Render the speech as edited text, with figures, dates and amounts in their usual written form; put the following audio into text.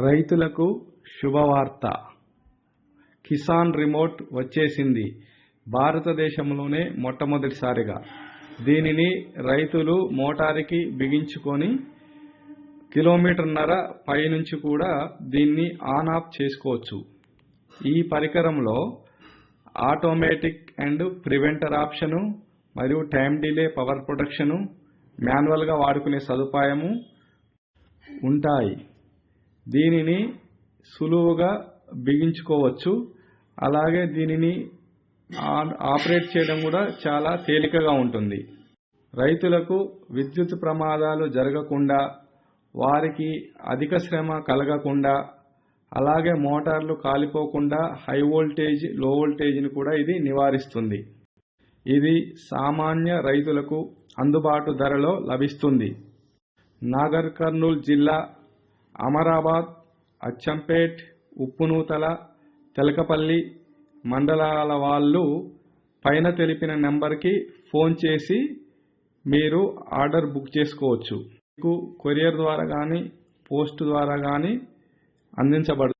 రైతులకు శుభవార్త. కిసాన్ రిమోట్ వచ్చేసింది. భారతదేశంలోనే మొట్టమొదటిసారిగా దీనిని రైతులు మోటారుకి బిగించుకొని కిలోమీటర్న్నర పైనుంచి కూడా దీన్ని ఆన్ ఆఫ్ చేసుకోవచ్చు. ఈ పరికరంలో ఆటోమేటిక్ అండ్ ప్రివెంటర్ ఆప్షను మరియు టైం డిలే, పవర్ ప్రొటెక్షను, మాన్యువల్గా వాడుకునే సదుపాయము ఉంటాయి. దీనిని సులువుగా బిగించుకోవచ్చు. అలాగే దీనిని ఆపరేట్ చేయడం కూడా చాలా తేలికగా ఉంటుంది. రైతులకు విద్యుత్ ప్రమాదాలు జరగకుండా, వారికి అధిక శ్రమ కలగకుండా, అలాగే మోటార్లు కాలిపోకుండా హై వోల్టేజ్, లో వోల్టేజ్ని కూడా ఇది నివారిస్తుంది. ఇది సామాన్య రైతులకు అందుబాటు ధరలో లభిస్తుంది. నాగర్ కర్నూల్ జిల్లా, అమరాబాద్, అచ్చంపేట్, ఉప్పునూతల, తెలకపల్లి మండలాల వాళ్ళు పైన తెలిపిన నెంబర్కి ఫోన్ చేసి మీరు ఆర్డర్ బుక్ చేసుకోవచ్చు. మీకు కొరియర్ ద్వారా కానీ, పోస్ట్ ద్వారా కానీ అందించబడుతుంది.